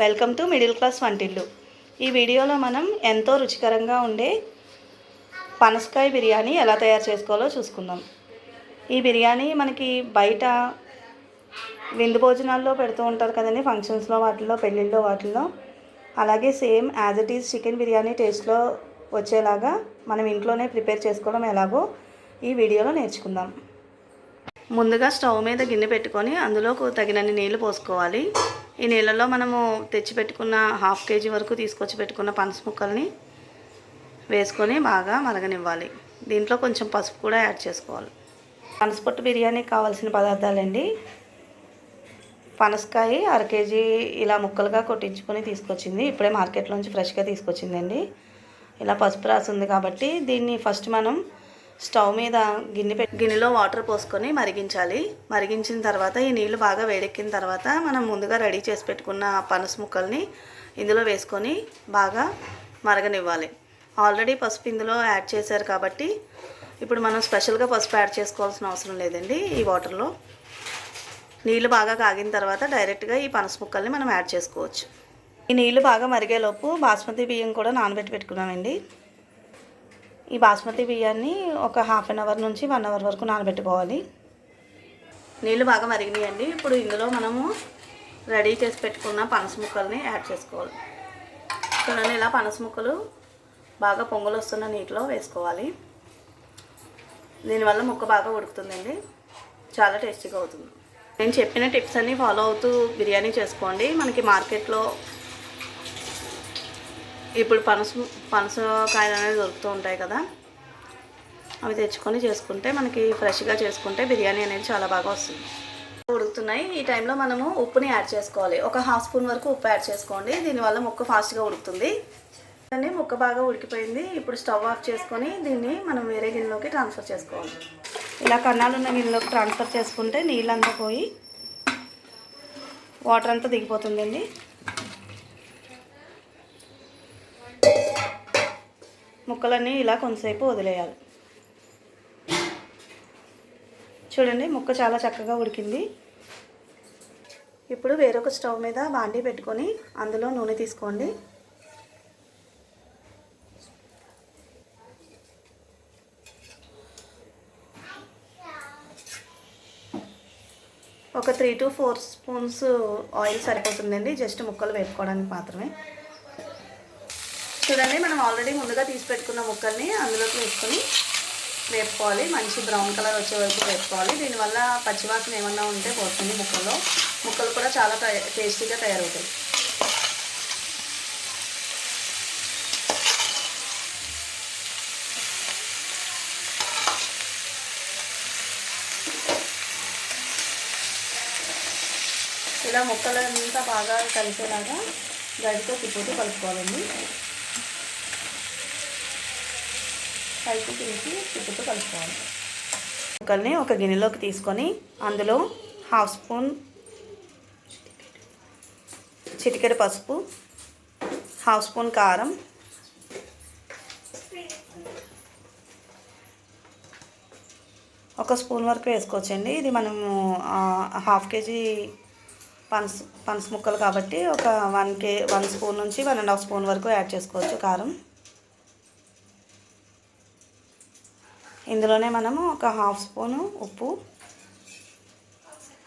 Welcome to middle class వంటిల్లు. ఈ వీడియోలో మనం ఎంతో రుచికరంగా ఉండే పనసకాయ బిర్యానీ ఎలా తయారు చేసుకోవాలో చూసుకుందాం. ఈ బిర్యానీ మనకి బయట విందు భోజనాల్లో పెడుతూ ఉంటారు కదండి, ఫంక్షన్స్లో వాటిల్లో, పెళ్ళిళ్ళలో వాటిల్లో. అలాగే same as it is chicken biryani టేస్ట్లో వచ్చేలాగా మనం ఇంట్లోనే ప్రిపేర్ చేసుకోవడం ఎలాగో ఈ వీడియోలో నేర్చుకుందాం. ముందుగా స్టవ్ మీద గిన్నె పెట్టుకొని అందులో తగినన్ని నీళ్లు పోసుకోవాలి. ఈ నీళ్ళలో మనము తెచ్చిపెట్టుకున్న 1/2 kg వరకు తీసుకొచ్చి పెట్టుకున్న పనస ముక్కల్ని వేసుకొని బాగా మరగనివ్వాలి. దీంట్లో కొంచెం పసుపు కూడా యాడ్ చేసుకోవాలి. పనసపొట్టు బిర్యానీకి కావాల్సిన పదార్థాలండి: పనసకాయ 1/2 kg ఇలా ముక్కలుగా కొట్టించుకొని తీసుకొచ్చింది, ఇప్పుడే మార్కెట్లోంచి ఫ్రెష్గా తీసుకొచ్చిందండి. ఇలా పసుపు రాసి ఉంది కాబట్టి దీన్ని ఫస్ట్ మనం స్టవ్ మీద గిన్నెలో వాటర్ పోసుకొని మరిగించాలి. మరిగించిన తర్వాత ఈ నీళ్లు బాగా వేడెక్కిన తర్వాత మనం ముందుగా రెడీ చేసి పెట్టుకున్న పనస ముక్కల్ని ఇందులో వేసుకొని బాగా మరగనివ్వాలి. ఆల్రెడీ పసుపు ఇందులో యాడ్ చేశారు కాబట్టి ఇప్పుడు మనం స్పెషల్గా పసుపు యాడ్ చేసుకోవాల్సిన అవసరం లేదండి. ఈ వాటర్లో నీళ్లు బాగా కాగిన తర్వాత డైరెక్ట్గా ఈ పనస ముక్కల్ని మనం యాడ్ చేసుకోవచ్చు. ఈ నీళ్లు బాగా మరిగేలోపు బాస్మతి బియ్యం కూడా నానబెట్టి పెట్టుకున్నామండి. ఈ బాస్మతి బియ్యాన్ని ఒక 1/2 అవర్ నుంచి 1 అవర్ వరకు నానబెట్టుకోవాలి. నీళ్ళు బాగా మరిగినాయండి. ఇప్పుడు ఇందులో మనము రెడీ చేసి పెట్టుకున్న పనస ముక్కల్ని యాడ్ చేసుకోవాలి. చూడండి, ఇలా పనస ముక్కలు బాగా పొంగులు వస్తున్న నీటిలో వేసుకోవాలి. దీనివల్ల ముక్క బాగా ఉడుకుతుందండి, చాలా టేస్టీగా అవుతుంది. నేను చెప్పిన టిప్స్ అన్నీ ఫాలో అవుతూ బిర్యానీ చేసుకోండి. మనకి మార్కెట్లో ఇప్పుడు పనసకాయలు అనేది దొరుకుతూ ఉంటాయి కదా, అవి తెచ్చుకొని చేసుకుంటే మనకి ఫ్రెష్గా చేసుకుంటే బిర్యానీ అనేది చాలా బాగా వస్తుంది. ఉడుకుతున్నాయి. ఈ టైంలో మనము ఉప్పుని యాడ్ చేసుకోవాలి. ఒక 1/2 స్పూన్ వరకు ఉప్పు యాడ్ చేసుకోండి. దీనివల్ల ముక్క ఫాస్ట్గా ఉడుకుతుంది. ముక్క బాగా ఉడికిపోయింది. ఇప్పుడు స్టవ్ ఆఫ్ చేసుకొని దీన్ని మనం వేరే గిన్నెలోకి ట్రాన్స్ఫర్ చేసుకోవాలి. ఇలా కన్నాలున్న గిన్నెలోకి ట్రాన్స్ఫర్ చేసుకుంటే నీళ్ళంతా పోయి వాటర్ అంతా దిగిపోతుందండి. ముక్కలన్నీ ఇలా కొంతసేపు వదిలేయాలి. చూడండి, ముక్క చాలా చక్కగా ఉడికింది. ఇప్పుడు వేరొక స్టవ్ మీద బాండీ పెట్టుకొని అందులో నూనె తీసుకోండి. ఒక 3 to 4 స్పూన్స్ ఆయిల్ సరిపోతుందండి, జస్ట్ ముక్కలు వేపుకోవడానికి మాత్రమే. చూడండి, మనం ఆల్రెడీ ముందుగా తీసి పెట్టుకున్న ముక్కల్ని అందులోకి వేసుకొని వేపుకోవాలి. మంచి బ్రౌన్ కలర్ వచ్చే వరకు వేపుకోవాలి. దీనివల్ల పచ్చివాసన ఏమన్నా ఉంటే పోతుంది ముక్కల్లో. ముక్కలు కూడా చాలా టేస్టీగా తయారవుతాయి. ఇలా ముక్కలంతా బాగా కలిసేలాగా గడితో తిప్పుతూ కలుపుకోవాలండి. పైకి తీసి తిప్పుతూ కలుపుకోవాలి. ముక్కల్ని ఒక గిన్నెలోకి తీసుకొని అందులో 1/2 స్పూన్ చిటికెడు పసుపు, 1/2 స్పూన్ కారం, 1 స్పూన్ వరకు వేసుకోవచ్చండి. ఇది మనము 1/2 kg పనస ముక్కలు కాబట్టి ఒక 1 స్పూన్ నుంచి 1.5 స్పూన్ వరకు యాడ్ చేసుకోవచ్చు కారం. ఇందులోనే మనము ఒక 1/2 స్పూను ఉప్పు,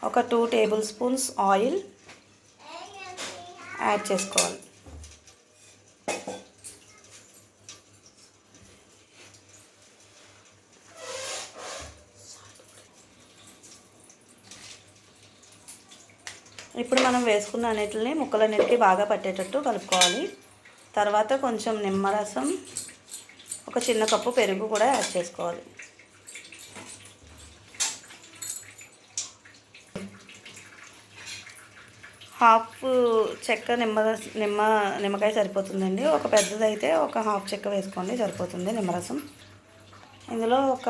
ఒక 2 టేబుల్ స్పూన్స్ ఆయిల్ యాడ్ చేసుకోవాలి. ఇప్పుడు మనం వేసుకున్న అన్నిటిని ముక్కలన్నిటికీ బాగా పట్టేటట్టు కలుపుకోవాలి. తర్వాత కొంచెం నిమ్మరసం, ఒక చిన్న కప్పు పెరుగు కూడా యాడ్ చేసుకోవాలి. హాఫ్ చెక్క నిమ్మకాయ సరిపోతుందండి. ఒక పెద్దదైతే ఒక 1/2 చెక్క వేసుకోండి, సరిపోతుంది నిమ్మరసం. ఇందులో ఒక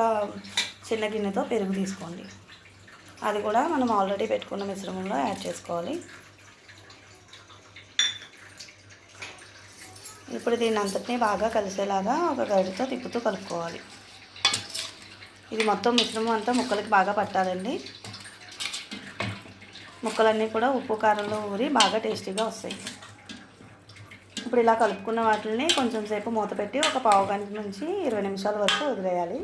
చిన్న గిన్నెతో పెరుగు తీసుకోండి. అది కూడా మనం ఆల్రెడీ పెట్టుకున్న మిశ్రమంలో యాడ్ చేసుకోవాలి. ఇప్పుడు దీన్ని అంతటినీ బాగా కలిసేలాగా ఒక గరిటెతో తిప్పుతూ కలుపుకోవాలి. ఇది మొత్తం మిశ్రమం అంతా ముక్కలకి బాగా పట్టాలండి. ముక్కలన్నీ కూడా ఉప్పు కారంలో ఊరి బాగా టేస్టీగా వస్తాయి. ఇప్పుడు ఇలా కలుపుకున్న వాటిని కొంచెం సేపు మూత పెట్టి ఒక పావు గంట నుంచి 20 నిమిషాల వరకు వదిలేయాలి.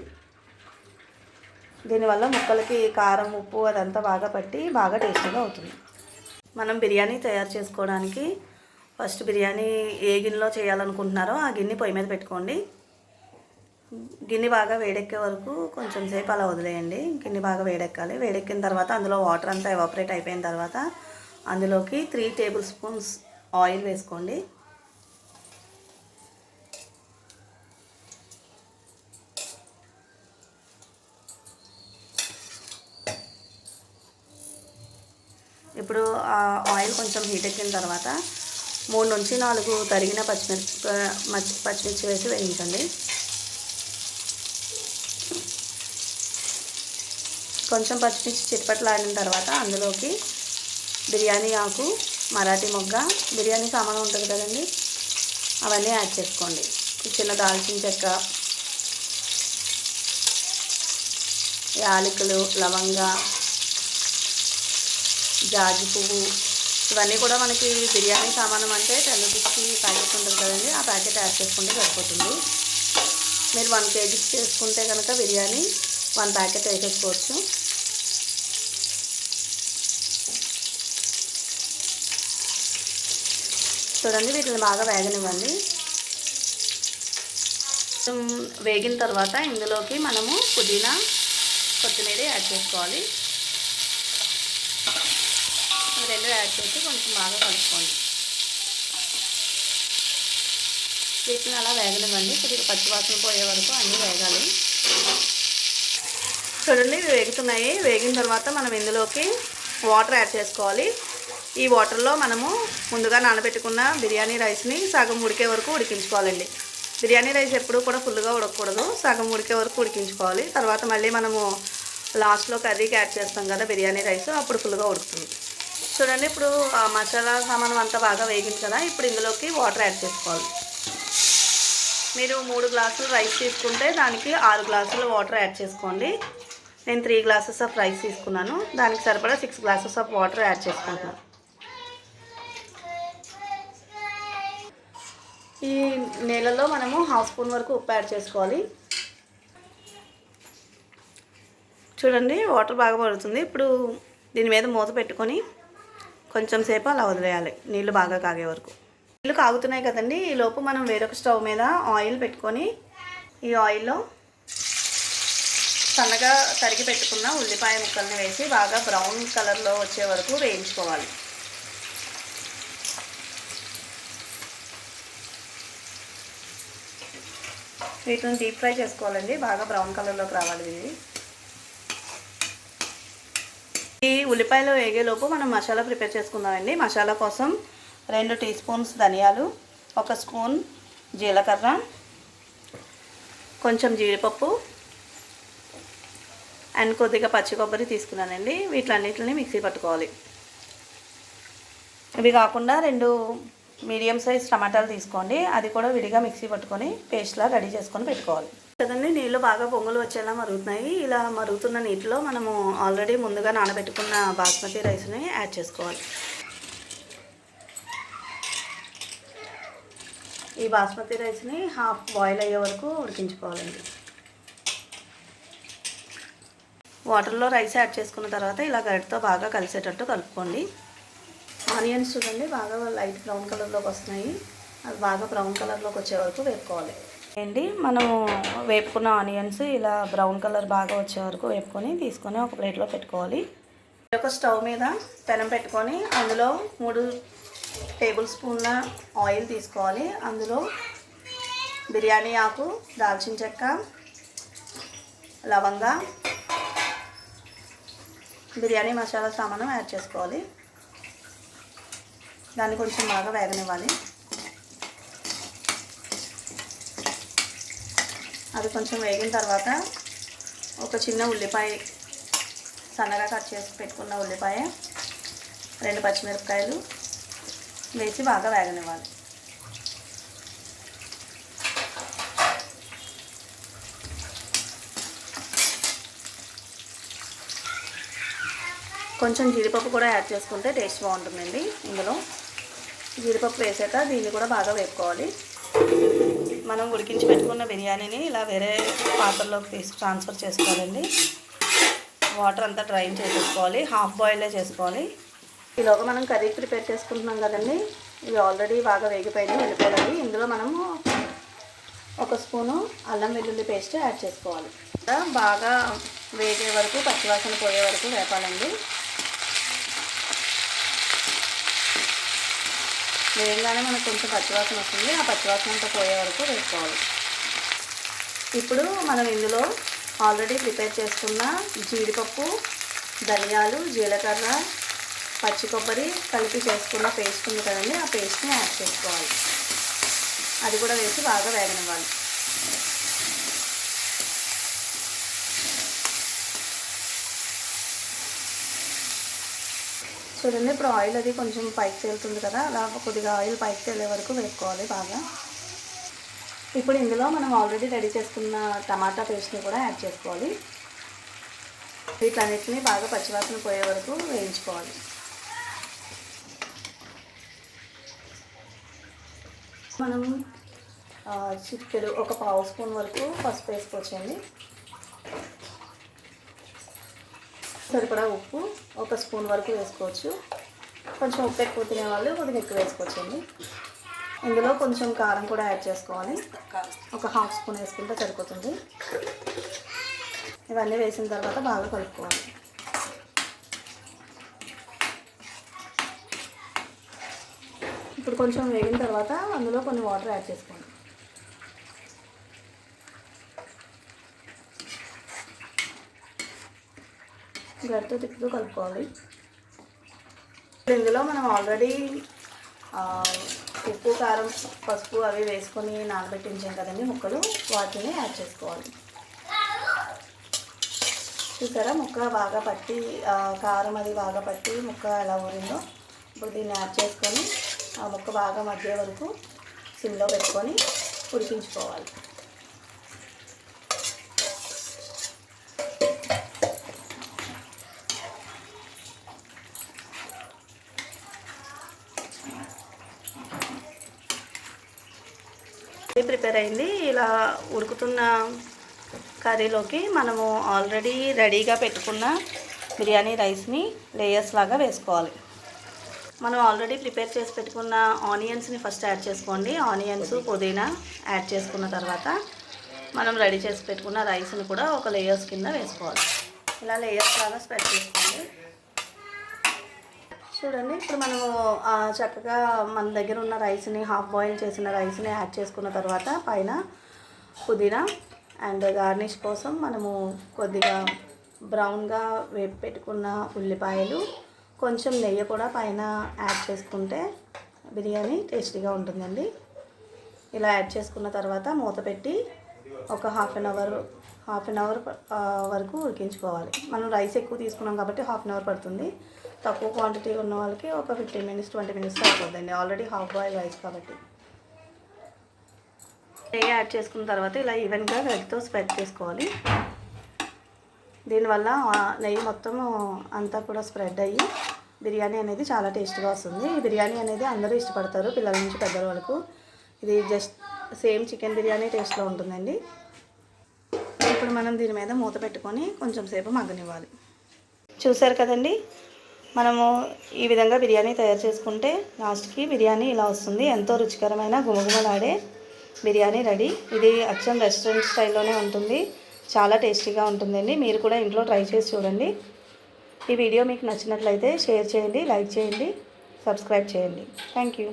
దీనివల్ల ముక్కలకి కారం ఉప్పు అదంతా బాగా పట్టి బాగా టేస్టీగా అవుతుంది. మనం బిర్యానీ తయారు చేసుకోవడానికి ఫస్ట్ బిర్యానీ ఏ గిన్నెలో చేయాలనుకుంటున్నారో ఆ గిన్నె పొయ్యి మీద పెట్టుకోండి. గిన్నె బాగా వేడెక్కే వరకు కొంచెం సేపు అలా వదిలేయండి. గిన్నె బాగా వేడెక్కాలి. వేడెక్కిన తర్వాత అందులో వాటర్ అంతా ఎవాపరేట్ అయిపోయిన తర్వాత అందులోకి 3 టేబుల్ స్పూన్స్ ఆయిల్ వేసుకోండి. ఇప్పుడు ఆ ఆయిల్ కొంచెం హీట్ ఎక్కిన తర్వాత 3 నుంచి 4 తరిగిన పచ్చిమిర్చి వేసి వేయించండి. కొంచెం పచ్చిమిర్చి చిట్పట్లాడిన తర్వాత అందులోకి బిర్యానీ ఆకు, మరాఠీ మొగ్గ, బిర్యానీ సామాను ఉంటుంది కదండి, అవన్నీ యాడ్ చేసుకోండి. చిన్న దాల్చిన చెక్క, యాలకులు, లవంగ, జాజి పువ్వు, ఇవన్నీ కూడా మనకి బిర్యానీ సామానం అంటే 10 రూపీస్కి ప్యాకెట్ ఉంటుంది కదండి, ఆ ప్యాకెట్ యాడ్ చేసుకుంటే సరిపోతుంది. మీరు 1 kg చేసుకుంటే కనుక బిర్యానీ 1 ప్యాకెట్ వేసేసుకోవచ్చు. చూడండి, వీటిని బాగా వేగనివ్వండి. వేగిన తర్వాత ఇందులోకి మనము పుదీనా, కొత్తిమీర యాడ్ చేసుకోవాలి. రెండు యాడ్ చేసి కొంచెం బాగా కలుపుకోండి. వీటిని అలా వేగనివ్వండి. కొద్దిగా పచ్చివాసన పోయే వరకు అన్నీ వేగాలి. చూడండి, ఇవి వేగుతున్నాయి. వేగిన తర్వాత మనం ఇందులోకి వాటర్ యాడ్ చేసుకోవాలి. ఈ వాటర్లో మనము ముందుగా నానబెట్టుకున్న బిర్యానీ రైస్ని సగం ఉడికే వరకు ఉడికించుకోవాలండి. బిర్యానీ రైస్ ఎప్పుడూ కూడా ఫుల్గా ఉడకకూడదు, సగం ఉడికే వరకు ఉడికించుకోవాలి. తర్వాత మళ్ళీ మనము లాస్ట్లో కర్రీకి యాడ్ చేస్తాం కదా బిర్యానీ రైస్, అప్పుడు ఫుల్గా ఉడుకుతుంది. చూడండి, ఇప్పుడు మసాలా సామాను అంతా బాగా వేగింది కదా, ఇప్పుడు ఇందులోకి వాటర్ యాడ్ చేసుకోవాలి. మీరు 3 గ్లాసులు రైస్ తీసుకుంటే దానికి 6 గ్లాసులు వాటర్ యాడ్ చేసుకోండి. నేను 3 గ్లాసెస్ ఆఫ్ రైస్ తీసుకున్నాను, దానికి సరిపడా 6 గ్లాసెస్ ఆఫ్ వాటర్ యాడ్ చేసుకుంటున్నాను. ఈ నీళ్ళలో మనము 1/2 స్పూన్ వరకు ఉప్పు యాడ్ చేసుకోవాలి. చూడండి, వాటర్ బాగా పడుతుంది. ఇప్పుడు దీని మీద మూత పెట్టుకొని కొంచెం సేపు అలా వదిలేయాలి, నీళ్ళు బాగా కాగే వరకు. నీళ్ళు కాగుతున్నాయి కదండి, ఈ లోపు మనం వేరొక స్టవ్ మీద ఆయిల్ పెట్టుకొని ఈ ఆయిల్లో సన్నగా తరిగి పెట్టుకున్న ఉల్లిపాయ ముక్కల్ని వేసి బాగా బ్రౌన్ కలర్లో వచ్చే వరకు వేయించుకోవాలి. వీటిని డీప్ ఫ్రై చేసుకోవాలండి, బాగా బ్రౌన్ కలర్లోకి రావాలి ఇవి. ఈ ఉల్లిపాయలు వేగేలోపు మనం మసాలా ప్రిపేర్ చేసుకుందామండి. మసాలా కోసం 2 టీ స్పూన్స్ ధనియాలు, 1 స్పూన్ జీలకర్ర, కొంచెం జీడిపప్పు అండ్ కొద్దిగా పచ్చి కొబ్బరి తీసుకున్నానండి. వీటిలన్నిటిని మిక్సీ పట్టుకోవాలి. ఇవి కాకుండా 2 మీడియం సైజ్ టమాటాలు తీసుకోండి, అది కూడా విడిగా మిక్సీ పట్టుకొని పేస్ట్లా రెడీ చేసుకొని పెట్టుకోవాలి. కదండి, నీళ్ళు బాగా పొంగులు వచ్చేలా మరుగుతున్నాయి. ఇలా మరుగుతున్న నీటిలో మనము ఆల్రెడీ ముందుగా నానబెట్టుకున్న బాస్మతి రైస్ని యాడ్ చేసుకోవాలి. ఈ బాస్మతి రైస్ని హాఫ్ బాయిల్ అయ్యే వరకు ఉడికించుకోవాలండి. వాటర్లో రైస్ యాడ్ చేసుకున్న తర్వాత ఇలా గరిటతో బాగా కలిసేటట్టు కలుపుకోండి. ఆనియన్స్ చూడండి, బాగా లైట్ బ్రౌన్ కలర్లోకి వస్తున్నాయి. అది బాగా బ్రౌన్ కలర్లోకి వచ్చే వరకు వేపుకోవాలి అండి. మనము వేపుకున్న ఆనియన్స్ ఇలా బ్రౌన్ కలర్ బాగా వచ్చే వరకు వేపుకొని తీసుకొని ఒక ప్లేట్లో పెట్టుకోవాలి. ఒక స్టవ్ మీద పెనం పెట్టుకొని అందులో 3 టేబుల్ స్పూన్ల ఆయిల్ తీసుకోవాలి. అందులో బిర్యానీ ఆకు, దాల్చిన చెక్క, లవంగ, బిర్యానీ మసాలా సామాను యాడ్ చేసుకోవాలి. దాన్ని కొంచెం బాగా వేగనివ్వాలి. అది కొంచెం వేగిన తర్వాత ఒక చిన్న ఉల్లిపాయ, సన్నగా కట్ చేసి పెట్టుకున్న ఉల్లిపాయ, 2 పచ్చిమిరపకాయలు వేసి బాగా వేగనివ్వాలి. కొంచెం జీడిపప్పు కూడా యాడ్ చేసుకుంటే టేస్ట్ బాగుంటుందండి ఇందులో. జీడిపప్పు వేసాక దీన్ని కూడా బాగా వేపుకోవాలి. మనం ఉడికించి పెట్టుకున్న బిర్యానీని ఇలా వేరే పాత్రలోకి ట్రాన్స్ఫర్ చేసుకోవాలండి. వాటర్ అంతా డ్రైన్ చేసేసుకోవాలి, హాఫ్ బాయిలే చేసుకోవాలి. ఈలోగా మనం కర్రీ ప్రిపేర్ చేసుకుంటున్నాం కదండి, ఇవి ఆల్రెడీ బాగా వేగిపోయినాయి, వెళ్ళిపోయాయి. ఇందులో మనము 1 స్పూను అల్లం వెల్లుల్లి పేస్ట్ యాడ్ చేసుకోవాలి. బాగా వేగే వరకు, పచ్చివాసన పోయే వరకు వేపాలండి. వేయగానే మనకు కొంచెం పచ్చివాసన వస్తుంది, ఆ పచ్చివాసన అంతా పోయే వరకు వేసుకోవాలి. ఇప్పుడు మనం ఇందులో ఆల్రెడీ ప్రిపేర్ చేసుకున్న జీడిపప్పు, ధనియాలు, జీలకర్ర, పచ్చి కొబ్బరి కలిపి చేసుకున్న పేస్ట్ ఉంది కదండి, ఆ పేస్ట్ని యాడ్ చేసుకోవాలి. అది కూడా వేసి బాగా వేగనివ్వాలి. చూడండి, ఇప్పుడు ఆయిల్ అది కొంచెం పైకి తేలుతుంది కదా, అలా కొద్దిగా ఆయిల్ పైకి తేలే వరకు వేసుకోవాలి బాగా. ఇప్పుడు ఇందులో మనం ఆల్రెడీ రెడీ చేసుకున్న టమాటా పేస్ట్ని కూడా యాడ్ చేసుకోవాలి. వీటన్నిటిని బాగా పచ్చివాసన పోయే వరకు వేయించుకోవాలి. మనం చిటికెడు 1/2 స్పూన్ వరకు పసుపు వేసుకోవచ్చండి. సరిపడా ఉప్పు 1 స్పూన్ వరకు వేసుకోవచ్చు. కొంచెం ఉప్పు ఎక్కువ తినే వాళ్ళు కొద్దిగా ఎక్కువ వేసుకోవచ్చండి. ఇందులో కొంచెం కారం కూడా యాడ్ చేసుకోవాలి. 1/2 స్పూన్ వేసుకుంటే సరిపోతుంది. ఇవన్నీ వేసిన తర్వాత బాగా కలుపుకోవాలి. ఇప్పుడు కొంచెం వేగిన తర్వాత అందులో కొన్ని వాటర్ యాడ్ చేసుకోండి. గరిటెతో తిప్పుతూ కలుపుకోవాలి. ఇందులో మనం ఆల్రెడీ ఉప్పు, కారం, పసుపు అవి వేసుకొని నానబెట్టించాం కదండి ముక్కలు, వాటిని యాడ్ చేసుకోవాలి. చూసారా, ముక్క బాగా పట్టి, కారం అది బాగా పట్టి ముక్క ఎలా ఊరిందో. ఇప్పుడు దీన్ని యాడ్ చేసుకొని ఆ ముక్క బాగా మధ్య వరకు సిమ్లో పెట్టుకొని ఉడికించుకోవాలి. ప్రిపేర్ అయింది. ఇలా ఉడుకుతున్న కర్రీలోకి మనము ఆల్రెడీ రెడీగా పెట్టుకున్న బిర్యానీ రైస్ని లేయర్స్ లాగా వేసుకోవాలి. మనం ఆల్రెడీ ప్రిపేర్ చేసి పెట్టుకున్న ఆనియన్స్ని ఫస్ట్ యాడ్ చేసుకోండి. ఆనియన్స్, పుదీనా యాడ్ చేసుకున్న తర్వాత మనం రెడీ చేసి పెట్టుకున్న రైస్ని కూడా ఒక లేయర్స్ కింద వేసుకోవాలి. ఇలా లేయర్స్ లాగా స్ప్రెడ్ చేసుకోండి. చూడండి, ఇప్పుడు మనము చక్కగా మన దగ్గర ఉన్న రైస్ని, హాఫ్ బాయిల్ చేసిన రైస్ని యాడ్ చేసుకున్న తర్వాత పైన పుదీనా అండ్ గార్నిష్ కోసం మనము కొద్దిగా బ్రౌన్గా వేపి పెట్టుకున్న ఉల్లిపాయలు, కొంచెం నెయ్యి కూడా పైన యాడ్ చేసుకుంటే బిర్యానీ టేస్టీగా ఉంటుందండి. ఇలా యాడ్ చేసుకున్న తర్వాత మూత పెట్టి ఒక హాఫ్ అన్ అవర్ వరకు ఉడికించుకోవాలి. మనం రైస్ ఎక్కువ తీసుకున్నాం కాబట్టి హాఫ్ అన్ అవర్ పడుతుంది. తక్కువ క్వాంటిటీ ఉన్న వాళ్ళకి ఒక 15 మినిట్స్ 20 మినిట్స్ అయిపోతుందండి, ఆల్రెడీ హాఫ్ బాయిల్ రైస్ కాబట్టి. నెయ్యి యాడ్ చేసుకున్న తర్వాత ఇలా ఈవెన్గా గరిటెతో స్ప్రెడ్ చేసుకోవాలి. దీనివల్ల నెయ్యి మొత్తం అంతా కూడా స్ప్రెడ్ అయ్యి బిర్యానీ అనేది చాలా టేస్ట్గా వస్తుంది. ఈ బిర్యానీ అనేది అందరూ ఇష్టపడతారు, పిల్లల నుంచి పెద్దల వరకు. ఇది జస్ట్ సేమ్ చికెన్ బిర్యానీ టేస్ట్లో ఉంటుందండి. ఇప్పుడు మనం దీని మీద మూత పెట్టుకొని కొంచెం సేపు మగ్గనివ్వాలి. చూసారు కదండి, మనము ఈ విధంగా బిర్యానీ తయారు చేసుకుంటే లాస్ట్కి బిర్యానీ ఇలా వస్తుంది. ఎంతో రుచికరమైన గుమగుమలాడే బిర్యానీ రెడీ. ఇది అచ్చం రెస్టారెంట్ స్టైల్లోనే ఉంటుంది, చాలా టేస్టీగా ఉంటుందండి. మీరు కూడా ఇంట్లో ట్రై చేసి చూడండి. ఈ వీడియో మీకు నచ్చినట్లయితే షేర్ చేయండి, లైక్ చేయండి, సబ్స్క్రైబ్ చేయండి. Thank you.